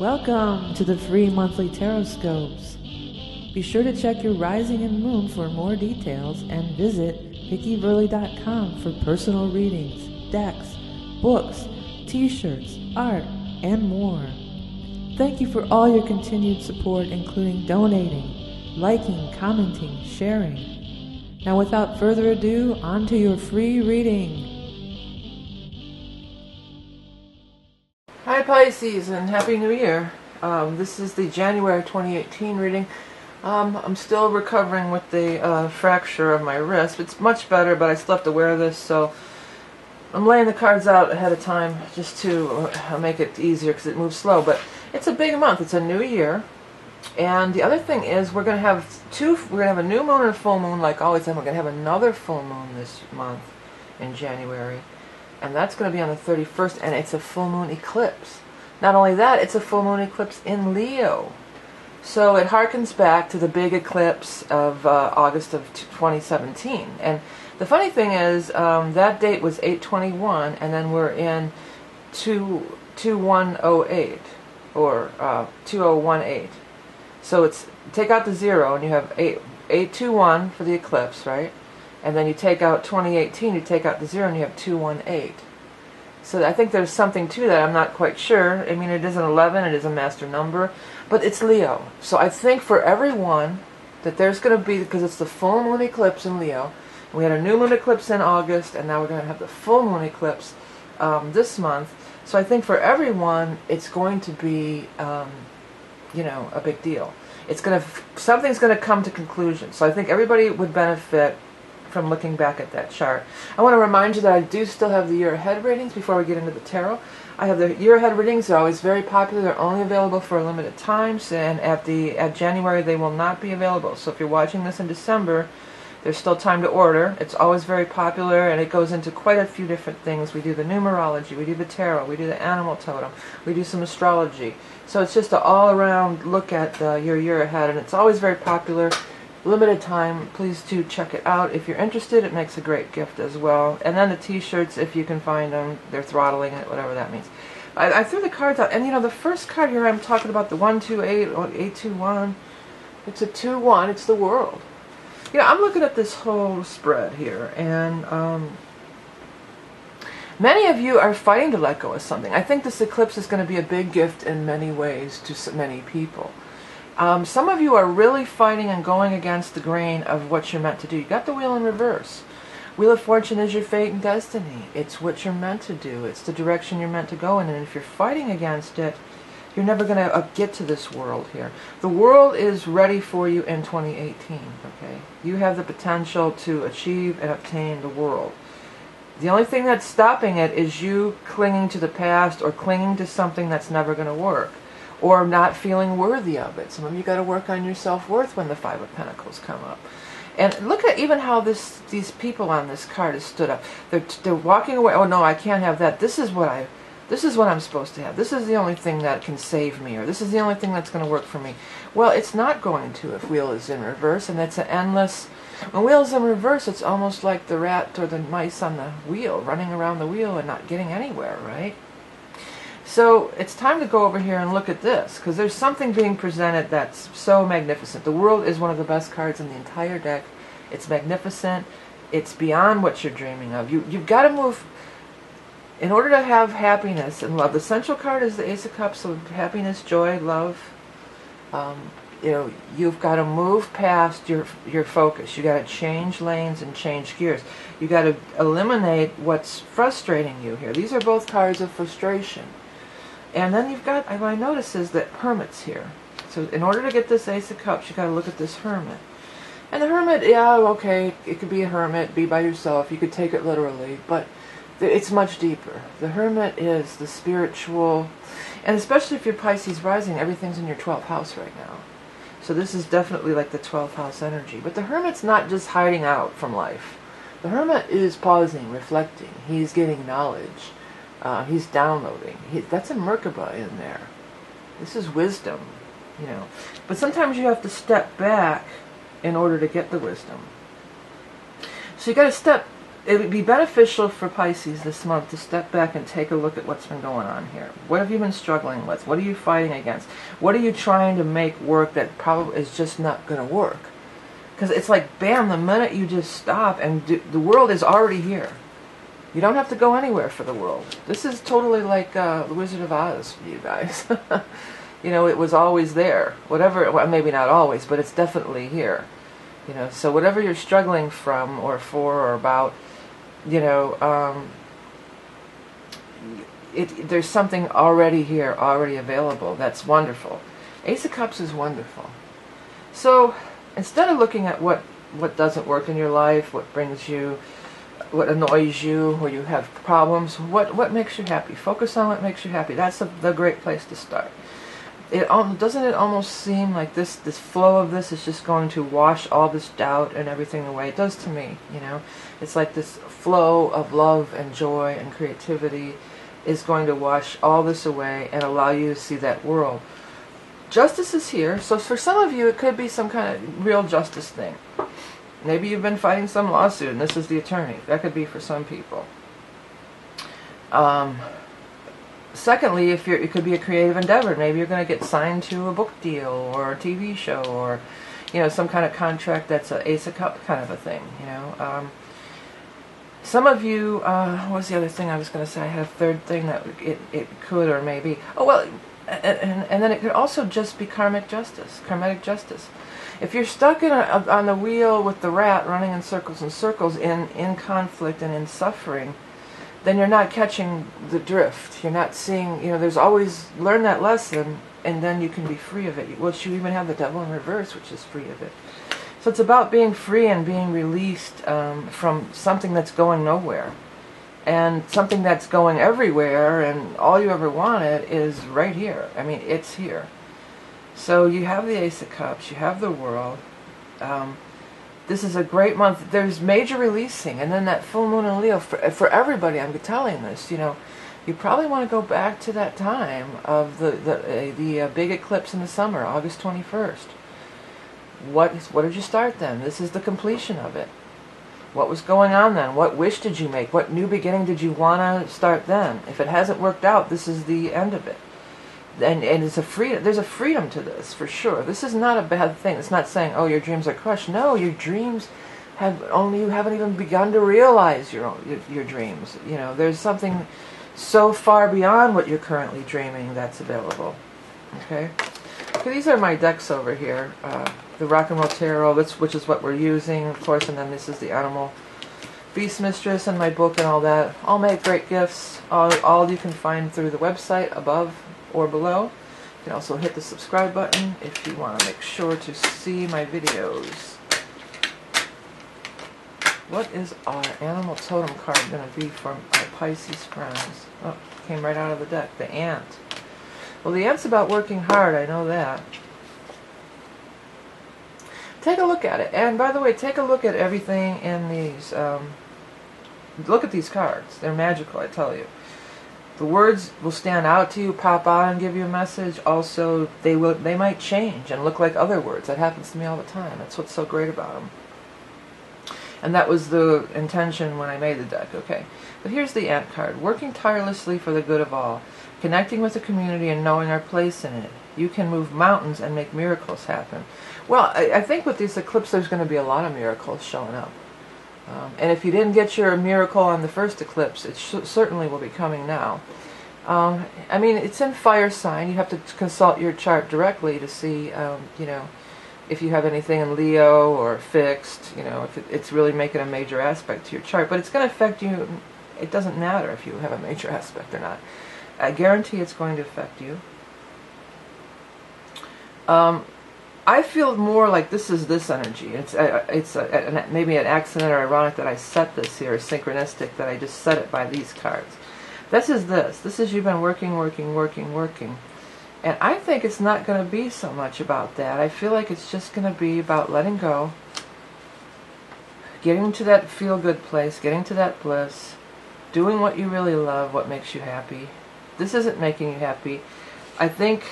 Welcome to the free monthly tarot scopes. Be sure to check your rising and moon for more details and visit VickieVerley.com for personal readings, decks, books, t-shirts, art, and more. Thank you for all your continued support, including donating, liking, commenting, sharing. Now without further ado, on to your free reading. Hi Pisces, and Happy New Year. This is the January 2018 reading. I'm still recovering with the fracture of my wrist. It's much better, but I still have to wear this, so I'm laying the cards out ahead of time just to make it easier because it moves slow. But it's a big month. It's a new year. And the other thing is we're going to have a new moon and a full moon like always, and we're going to have another full moon this month in January. And that's going to be on the 31st, and it's a full moon eclipse. Not only that, it's a full moon eclipse in Leo. So it harkens back to the big eclipse of August of 2017. And the funny thing is, that date was 8/21, and then we're in 2108, or 2018. So it's, take out the 0, and you have 821 for the eclipse, right? And then you take out 2018, you take out the 0, and you have 218. So I think there's something to that. I'm not quite sure. I mean, it is an 11, it is a master number, but it's Leo. So I think for everyone that there's going to be, because it's the full moon eclipse in Leo, and we had a new moon eclipse in August, and now we're going to have the full moon eclipse this month. So I think for everyone, it's going to be, a big deal. It's going to, something's going to come to conclusion. So I think everybody would benefit from looking back at that chart. I want to remind you that I do still have the year ahead readings before we get into the tarot. I have the year ahead readings. They're always very popular. They're only available for limited times, and at January they will not be available. So if you're watching this in December, there's still time to order. It's always very popular, and it goes into quite a few different things. We do the numerology, we do the tarot, we do the animal totem, we do some astrology. So it's just an all-around look at your year ahead, and it's always very popular. Limited time. Please do check it out if you're interested. It makes a great gift as well. And then the t-shirts, if you can find them, they're throttling it, whatever that means. I threw the cards out, and the first card here I'm talking about, the 128 or 821, it's a 2-1. It's the world. I'm looking at this whole spread here, and many of you are fighting to let go of something. I think this eclipse is going to be a big gift in many ways to many people. Some of you are really fighting and going against the grain of what you're meant to do. You got the wheel in reverse. Wheel of Fortune is your fate and destiny. It's what you're meant to do. It's the direction you're meant to go in. And if you're fighting against it, you're never going to get to this world here. The world is ready for you in 2018, okay? You have the potential to achieve and obtain the world. The only thing that's stopping it is you clinging to the past or clinging to something that's never going to work, or not feeling worthy of it. Some of you got to work on your self-worth when the Five of Pentacles come up. And look at even how these people on this card have stood up. They're walking away. Oh no, I can't have that. This is what I'm supposed to have. This is the only thing that can save me, or this is the only thing that's going to work for me. Well, it's not going to if wheel is in reverse, and it's an endless. When wheel is in reverse, it's almost like the rat or the mice on the wheel, running around the wheel and not getting anywhere, right? So it's time to go over here and look at this, because there's something being presented that's so magnificent. The world is one of the best cards in the entire deck. It's magnificent. It's beyond what you're dreaming of. You've got to move. In order to have happiness and love, the central card is the Ace of Cups, so happiness, joy, love. You've got to move past your focus. You've got to change lanes and change gears. You've got to eliminate what's frustrating you here. These are both cards of frustration. And then you've got, what I notice is that Hermit's here. So in order to get this Ace of Cups, you've got to look at this Hermit. And the Hermit, yeah, okay, it could be a hermit, be by yourself. You could take it literally, but it's much deeper. The Hermit is the spiritual, and especially if you're Pisces rising, everything's in your 12th house right now. So this is definitely like the 12th house energy. But the Hermit's not just hiding out from life. The Hermit is pausing, reflecting. He's getting knowledge. He's downloading. That's a Merkaba in there. This is wisdom, But sometimes you have to step back in order to get the wisdom. So you got to step it would be beneficial for Pisces this month to step back and take a look at what's been going on here. What have you been struggling with? What are you fighting against? What are you trying to make work that probably is just not going to work? Because it's like, bam, the minute you just stop, and the world is already here. You don't have to go anywhere for the world. This is totally like the Wizard of Oz for you guys. You know, it was always there. Whatever, well, maybe not always, but it's definitely here. You know, so whatever you're struggling from or for or about, you know, there's something already here, already available. That's wonderful. Ace of Cups is wonderful. So instead of looking at what doesn't work in your life, what brings you, what annoys you, where you have problems, what makes you happy? Focus on what makes you happy. That's the great place to start. Doesn't it almost seem like this flow of this is just going to wash all this doubt and everything away? It does to me, you know. It's like this flow of love and joy and creativity is going to wash all this away and allow you to see that world. Justice is here, so for some of you it could be some kind of real justice thing. Maybe you've been fighting some lawsuit and this is the attorney. That could be for some people. Secondly, it could be a creative endeavor. Maybe you're going to get signed to a book deal or a TV show or, you know, some kind of contract that's an Ace of Cups kind of a thing, you know. Some of you, what was the other thing I was going to say? I had a third thing that it could or maybe. Oh, well, and then it could also just be karmic justice, karmatic justice. If you're stuck on the wheel with the rat running in circles and circles in conflict and in suffering, then you're not catching the drift. You're not seeing, you know, there's always, learn that lesson, and then you can be free of it. Well, you even have the devil in reverse, which is free of it. So it's about being free and being released from something that's going nowhere. And something that's going everywhere, and all you ever wanted is right here. I mean, it's here. So you have the Ace of Cups, you have the world. This is a great month. There's major releasing, and then that full moon in Leo, for everybody, I'm telling this, you know, you probably want to go back to that time of the big eclipse in the summer, August 21st. What did you start then? This is the completion of it. What was going on then? What wish did you make? What new beginning did you want to start then? If it hasn't worked out, this is the end of it. And it's a freedom. There's a freedom to this, for sure. This is not a bad thing. It's not saying, oh, your dreams are crushed. No, your dreams you haven't even begun to realize your dreams. You know, there's something so far beyond what you're currently dreaming that's available. Okay, these are my decks over here. The Rock and Roll Tarot, which is what we're using, of course, and then this is the Animal Beast Mistress and my book and all that. All make great gifts. All you can find through the website above or below. You can also hit the subscribe button if you want to make sure to see my videos. What is our animal totem card going to be for our Pisces friends? Oh, came right out of the deck. The ant. Well, the ant's about working hard. I know that. Take a look at it. And by the way, take a look at everything in these. Look at these cards. They're magical, I tell you. The words will stand out to you, pop out and give you a message. Also, they might change and look like other words. That happens to me all the time. That's what's so great about them. And that was the intention when I made the deck. Okay, but here's the ant card. Working tirelessly for the good of all. Connecting with the community and knowing our place in it. You can move mountains and make miracles happen. Well, I think with this eclipse there's going to be a lot of miracles showing up. And if you didn't get your miracle on the first eclipse, it certainly will be coming now. I mean, it's in fire sign. You have to consult your chart directly to see, you know, if you have anything in Leo or fixed, you know, if it's really making a major aspect to your chart. But it's going to affect you. It doesn't matter if you have a major aspect or not. I guarantee it's going to affect you. I feel more like this is this energy. It's maybe an accident or ironic that I set this here, synchronistic that I just set it by these cards. This is this. This is you've been working. And I think it's not going to be so much about that. I feel like it's just going to be about letting go, getting to that feel-good place, getting to that bliss, doing what you really love, what makes you happy. This isn't making you happy. I think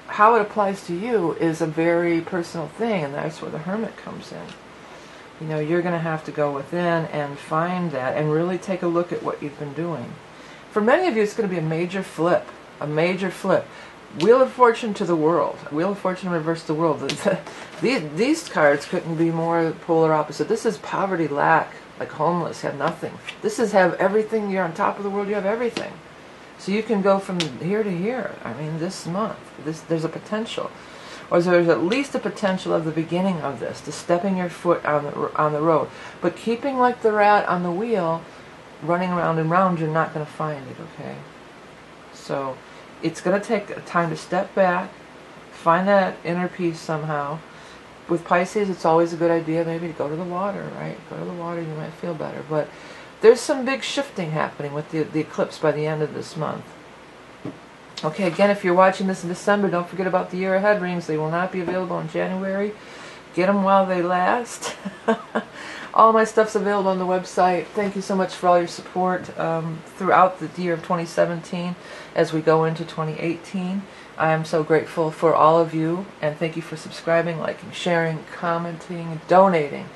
how it applies to you is a very personal thing, and that's where the Hermit comes in. You know, you're going to have to go within and find that and really take a look at what you've been doing. For many of you, it's going to be a major flip. A major flip. Wheel of Fortune to the world. Wheel of Fortune reverse the world. These cards couldn't be more polar opposite. This is poverty, lack, like homeless, have nothing. This is have everything. You're on top of the world. You have everything. So you can go from here to here. I mean, this month, there's a potential. Or there's at least a potential of the beginning of this, to stepping your foot on the road. But keeping like the rat on the wheel, running around and round, you're not going to find it, okay? So it's going to take time to step back, find that inner peace somehow. With Pisces, it's always a good idea maybe to go to the water, right? Go to the water, you might feel better. But there's some big shifting happening with the eclipse by the end of this month. Okay, again, if you're watching this in December, don't forget about the year ahead readings. They will not be available in January. Get them while they last. All my stuff's available on the website. Thank you so much for all your support throughout the year of 2017 as we go into 2018. I am so grateful for all of you, and thank you for subscribing, liking, sharing, commenting, donating.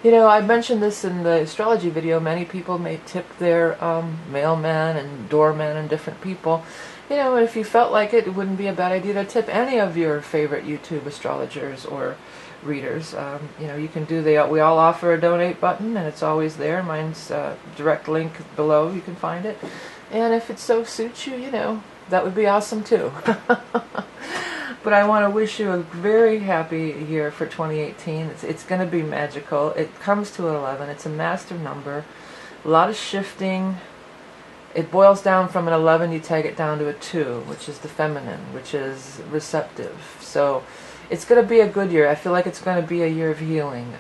You know, I mentioned this in the astrology video. Many people may tip their mailmen and doormen and different people. You know, if you felt like it, it wouldn't be a bad idea to tip any of your favorite YouTube astrologers or readers. You know, you can do, we all offer a donate button, and it's always there. Mine's direct link below, you can find it. And if it so suits you, you know, that would be awesome too. But I want to wish you a very happy year for 2018. It's going to be magical. It comes to 11. It's a master number. A lot of shifting. It boils down from an 11, you take it down to a 2, which is the feminine, which is receptive. So it's going to be a good year. I feel like it's going to be a year of healing.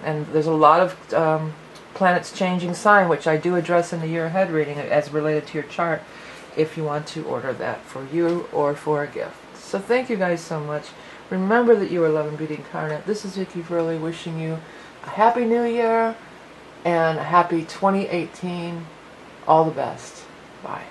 And there's a lot of planets changing sign, which I do address in the year ahead reading as related to your chart, if you want to order that for you or for a gift. So thank you guys so much. Remember that you are love and beauty incarnate. This is Vickie Verley wishing you a happy new year and a happy 2018. All the best. Bye.